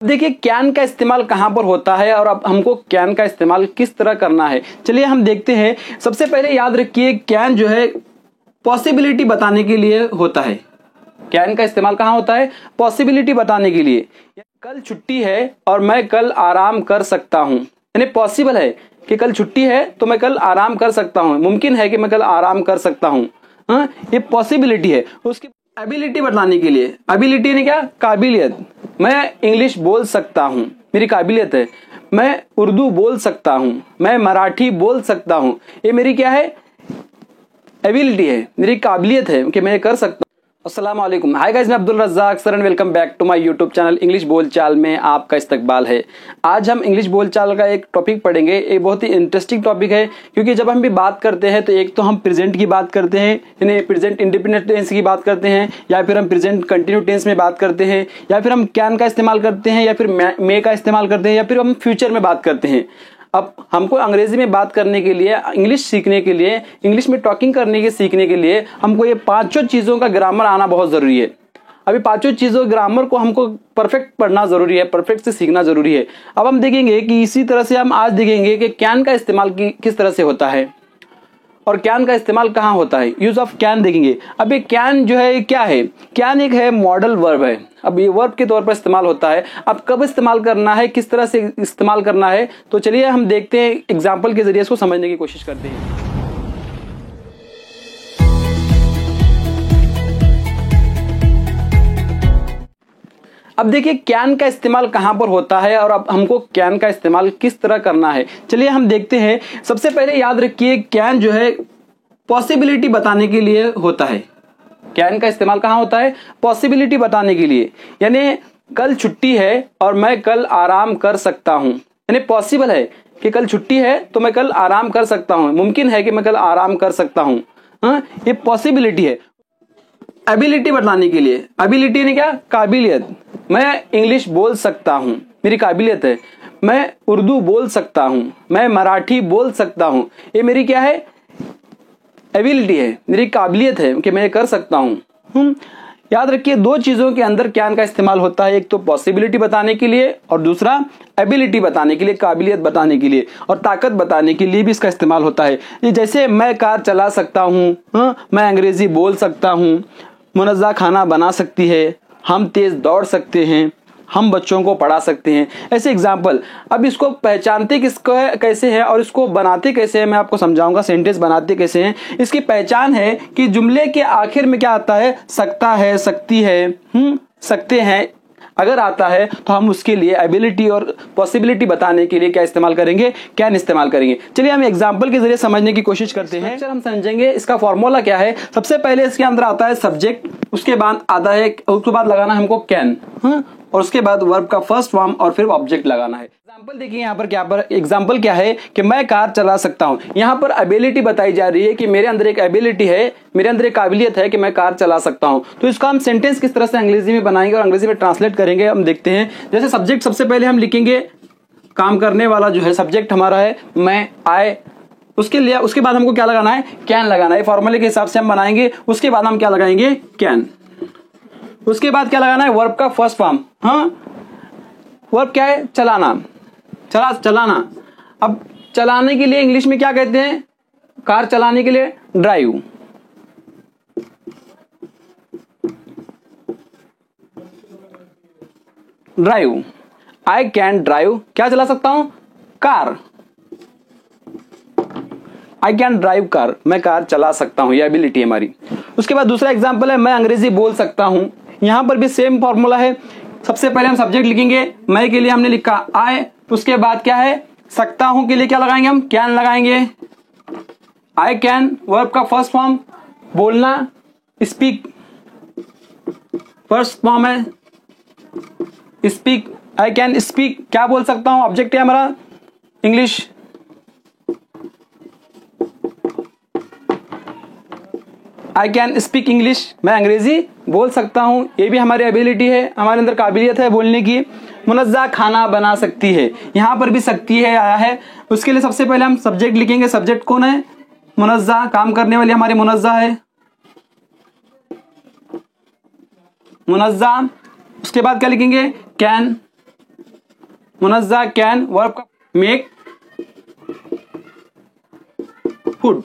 देखिए कैन का इस्तेमाल कहाँ पर होता है और अब हमको कैन का इस्तेमाल किस तरह करना है, चलिए हम देखते हैं। सबसे पहले याद रखिए कैन जो है पॉसिबिलिटी बताने के लिए होता है। कैन का इस्तेमाल कहाँ होता है? पॉसिबिलिटी बताने के लिए। कल छुट्टी है और मैं कल आराम कर सकता हूँ, यानी पॉसिबल है कि कल छुट्टी है तो मैं कल आराम कर सकता हूँ, मुमकिन है कि मैं कल आराम कर सकता हूँ। हाँ, ये पॉसिबिलिटी है। उसकी एबिलिटी बताने के लिए, एबिलिटी ने क्या? काबिलियत। मैं इंग्लिश बोल सकता हूँ, मेरी काबिलियत है। मैं उर्दू बोल सकता हूँ, मैं मराठी बोल सकता हूँ, ये मेरी क्या है? एबिलिटी है, मेरी काबिलियत है कि मैं कर सकता हूँ। अस्सलाम वालेकुम, हाय गाइस, मैं Abdul Razzaq sir and welcome back to my YouTube channel English बोलचाल में आपका इस्तकबाल है। आज हम इंग्लिश बोलचाल का एक टॉपिक पढ़ेंगे। एक बहुत ही इंटरेस्टिंग टॉपिक है, क्योंकि जब हम भी बात करते हैं तो एक तो हम प्रेजेंट की बात करते हैं, यानी प्रेजेंट इंडिपेंडेंट टेंस की बात करते हैं, या फिर हम प्रेजेंट कंटिन्यू टेंस में बात करते हैं, या फिर हम कैन का इस्तेमाल करते हैं, या फिर मे का इस्तेमाल करते हैं, या फिर हम फ्यूचर में बात करते हैं। अब हमको अंग्रेजी में बात करने के लिए, इंग्लिश सीखने के लिए, इंग्लिश में टॉकिंग करने के सीखने के लिए हमको ये पांचों चीजों का ग्रामर आना बहुत जरूरी है। अभी पांचों चीजों ग्रामर को हमको परफेक्ट पढ़ना जरूरी है, परफेक्ट से सीखना जरूरी है। अब हम देखेंगे कि इसी तरह से हम आज देखेंगे कि कैन का इस्तेमाल किस तरह से होता है और कैन का इस्तेमाल कहाँ होता है। यूज ऑफ कैन देखेंगे। अब ये कैन जो है क्या है? कैन एक है मॉडल वर्ब है। अब ये वर्ब के तौर पर इस्तेमाल होता है। अब कब इस्तेमाल करना है, किस तरह से इस्तेमाल करना है, तो चलिए हम देखते हैं, एग्जाम्पल के जरिए इसको समझने की कोशिश करते हैं। अब देखिए कैन का इस्तेमाल कहाँ पर होता है और अब हमको कैन का इस्तेमाल किस तरह करना है, चलिए हम देखते हैं। सबसे पहले याद रखिए कैन जो है पॉसिबिलिटी बताने के लिए होता है। कैन का इस्तेमाल कहाँ होता है? पॉसिबिलिटी बताने के लिए। यानी कल छुट्टी है और मैं कल आराम कर सकता हूँ, यानी पॉसिबल है कि कल छुट्टी है तो मैं कल आराम कर सकता हूँ, मुमकिन है कि मैं कल आराम कर सकता हूँ। हाँ, ये पॉसिबिलिटी है। एबिलिटी बताने के लिए, एबिलिटी ने क्या? काबिलियत। मैं इंग्लिश बोल सकता हूँ, मेरी काबिलियत है। मैं उर्दू बोल सकता हूँ, मैं मराठी बोल सकता हूँ, ये मेरी क्या है? एबिलिटी है, मेरी काबिलियत है कि मैं कर सकता हूँ। याद रखिए दो चीजों के अंदर कैन का इस्तेमाल होता है, एक तो पॉसिबिलिटी बताने के लिए और दूसरा एबिलिटी बताने के लिए, काबिलियत बताने के लिए और ताकत बताने के लिए भी इसका इस्तेमाल होता है। ये जैसे मैं कार चला सकता हूँ, मैं अंग्रेजी बोल सकता हूँ, मुनज़्ज़ा खाना बना सकती है, हम तेज दौड़ सकते हैं, हम बच्चों को पढ़ा सकते हैं, ऐसे एग्जाम्पल। अब इसको पहचानते किसको है, कैसे है, और इसको बनाते कैसे है, मैं आपको समझाऊंगा। सेंटेंस बनाते कैसे हैं, इसकी पहचान है कि जुमले के आखिर में क्या आता है? सकता है, सकती है, सकते हैं अगर आता है तो हम उसके लिए एबिलिटी और पॉसिबिलिटी बताने के लिए क्या इस्तेमाल करेंगे? कैन इस्तेमाल करेंगे। चलिए हम एग्जांपल के जरिए समझने की कोशिश करते हैं। हम समझेंगे इसका फॉर्मूला क्या है। सबसे पहले इसके अंदर आता है सब्जेक्ट, उसके बाद आता है, उसके बाद लगाना है हमको कैन, और उसके बाद वर्ब का फर्स्ट फॉर्म और फिर ऑब्जेक्ट लगाना है। एग्जाम्पल देखिए यहाँ पर एग्जाम्पल क्या है कि मैं कार चला सकता हूँ। यहाँ पर एबिलिटी बताई जा रही है कि मेरे अंदर एक एबिलिटी है, मेरे अंदर एक काबिलियत है कि मैं कार चला सकता हूँ। तो इसका हम सेंटेंस किस तरह से अंग्रेजी में बनाएंगे और अंग्रेजी में ट्रांसलेट करेंगे, हम देखते हैं। जैसे सब्जेक्ट सबसे पहले हम लिखेंगे, काम करने वाला जो है सब्जेक्ट हमारा है मैं, आई। उसके बाद हमको क्या लगाना है? कैन लगाना है। फॉर्मूले के हिसाब से हम बनाएंगे। उसके बाद हम क्या लगाएंगे? कैन। उसके बाद क्या लगाना है? वर्ब का फर्स्ट फॉर्म। वर्ब क्या है? चलाना, चलाना। अब चलाने के लिए इंग्लिश में क्या कहते हैं? कार चलाने के लिए drive. Drive, I can drive, क्या चला सकता हूं? Car. I can drive car, मैं कार चला सकता हूं, यह एबिलिटी है हमारी। उसके बाद दूसरा एग्जांपल है, मैं अंग्रेजी बोल सकता हूं। यहां पर भी सेम फॉर्मूला है। सबसे पहले हम सब्जेक्ट लिखेंगे, मैं के लिए हमने लिखा आई। उसके बाद क्या है? सकता हूं के लिए क्या लगाएंगे हम? कैन लगाएंगे। आई कैन, वर्ब का फर्स्ट फॉर्म, बोलना, स्पीक, फर्स्ट फॉर्म है स्पीक। आई कैन स्पीक, क्या बोल सकता हूं? ऑब्जेक्ट है हमारा English. I can speak English, मैं अंग्रेजी बोल सकता हूं, ये भी हमारी एबिलिटी है, हमारे अंदर काबिलियत है बोलने की। मुनज़्ज़ा खाना बना सकती है, यहां पर भी सकती है आया है। उसके लिए सबसे पहले हम सब्जेक्ट लिखेंगे। सब्जेक्ट कौन है? मुनज़्ज़ा, काम करने वाली हमारी मुनज़्ज़ा है, मुनज़्ज़ा। उसके बाद क्या लिखेंगे? कैन। मुनज़्ज़ा कैन वर्ब का make food,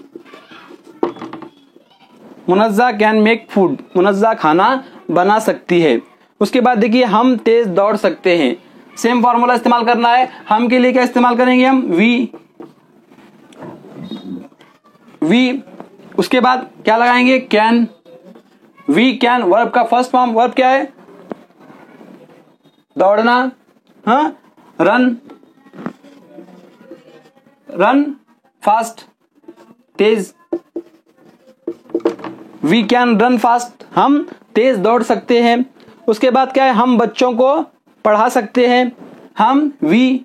Munazza can make food, Munazza खाना बना सकती है। उसके बाद देखिए हम तेज दौड़ सकते हैं, सेम फॉर्मूला इस्तेमाल करना है। हम के लिए क्या इस्तेमाल करेंगे हम, वी, उसके बाद क्या लगाएंगे, कैन, वी कैन वर्ब का फर्स्ट फॉर्म, वर्ब क्या है, दौड़ना, हाँ, रन फास्ट, तेज, वी कैन रन फास्ट, हम तेज दौड़ सकते हैं। उसके बाद क्या है, हम बच्चों को पढ़ा सकते हैं, हम वी,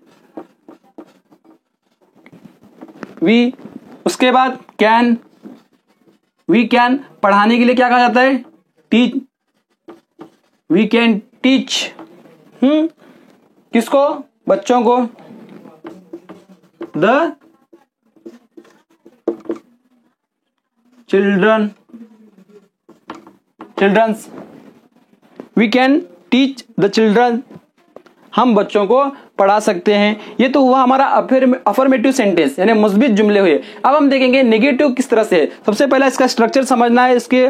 उसके बाद कैन, वी कैन पढ़ाने के लिए क्या कहा जाता है, टीच, वी कैन टीच, किसको, बच्चों को, the childrens, we can teach the children, हम बच्चों को पढ़ा सकते हैं। ये तो हुआ हमारा अफर्मेटिव सेंटेंस यानी मुस्बित जुमले हुए। अब हम देखेंगे नेगेटिव किस तरह से है। सबसे पहले इसका स्ट्रक्चर समझना है, इसके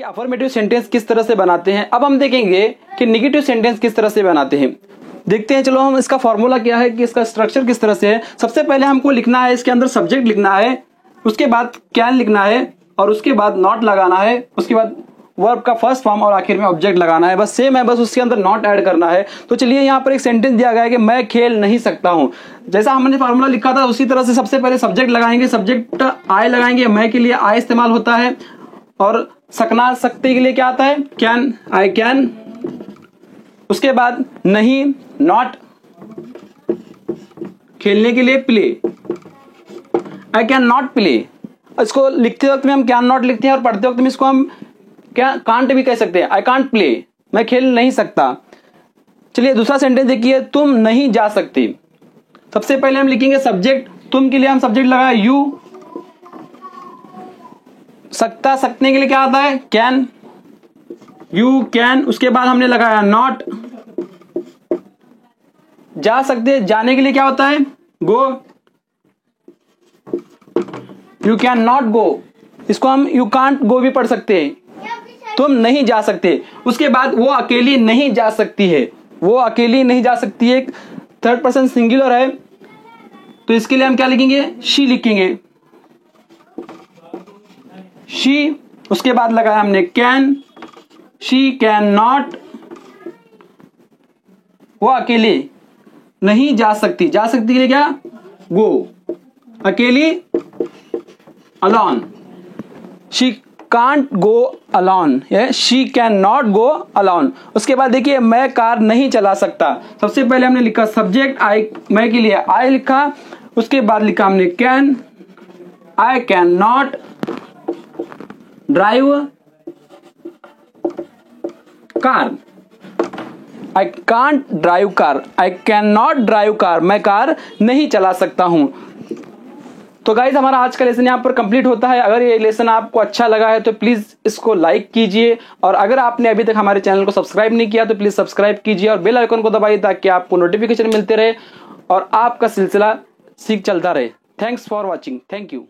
अफर्मेटिव सेंटेंस किस तरह से बनाते हैं। अब हम देखेंगे कि नेगेटिव सेंटेंस किस तरह से बनाते हैं। देखते हैं, चलो हम इसका फॉर्मूला क्या है कि इसका स्ट्रक्चर किस तरह से है। सबसे पहले हमको लिखना है, इसके अंदर सब्जेक्ट लिखना है, उसके बाद कैन लिखना है और उसके बाद नॉट लगाना है, उसके बाद वर्ब का फर्स्ट फॉर्म और आखिर में ऑब्जेक्ट लगाना है। बस सेम है, बस उसके अंदर नॉट ऐड करना है। तो चलिए यहाँ पर एक सेंटेंस दिया गया है कि मैं खेल नहीं सकता हूँ। जैसा हमने फॉर्मूला लिखा था उसी तरह से सबसे पहले सब्जेक्ट लगाएंगे, सब्जेक्ट आई लगाएंगे, मैं के लिए आई इस्तेमाल होता है और सकना सकते के लिए क्या आता है, कैन, आई कैन। उसके बाद नहीं, नॉट, खेलने के लिए play, I can not play. इसको लिखते वक्त में हम कैन नॉट लिखते हैं और पढ़ते वक्त में इसको हम क्या कांट भी कह सकते हैं, आई कांट प्ले, मैं खेल नहीं सकता। चलिए दूसरा सेंटेंस देखिए, तुम नहीं जा सकते। सबसे पहले हम लिखेंगे सब्जेक्ट, तुम के लिए हम सब्जेक्ट लगाया यू, सकता, सकने के लिए क्या आता है, कैन, यू कैन। उसके बाद हमने लगाया नॉट, जा सकते, जाने के लिए क्या होता है, गो, यू कैन नॉट गो। इसको हम यू कांट गो भी पढ़ सकते हैं, तुम नहीं जा सकते। उसके बाद वो अकेली नहीं जा सकती है, वो अकेली नहीं जा सकती है, थर्ड पर्सन सिंगुलर है तो इसके लिए हम क्या लिखेंगे, शी लिखेंगे, शी। उसके बाद लगाया हमने कैन, शी कैन नॉट, वो अकेले नहीं जा सकती, जा सकती के लिए क्या, गो, अकेली, alone, she can't go alone, she can not go alone. उसके बाद देखिए मैं कार नहीं चला सकता। सबसे पहले हमने लिखा सब्जेक्ट आई, मैं के लिए आई लिखा, उसके बाद लिखा हमने can, I can not drive car, I can't drive car, I can not drive car, मैं कार नहीं चला सकता हूं। तो गाइज हमारा आज का लेसन यहाँ पर कंप्लीट होता है। अगर ये लेसन आपको अच्छा लगा है तो प्लीज इसको लाइक कीजिए और अगर आपने अभी तक हमारे चैनल को सब्सक्राइब नहीं किया तो प्लीज सब्सक्राइब कीजिए और बेल आइकन को दबाइए ताकि आपको नोटिफिकेशन मिलते रहे और आपका सिलसिला सीख चलता रहे। Thanks for watching, thank you.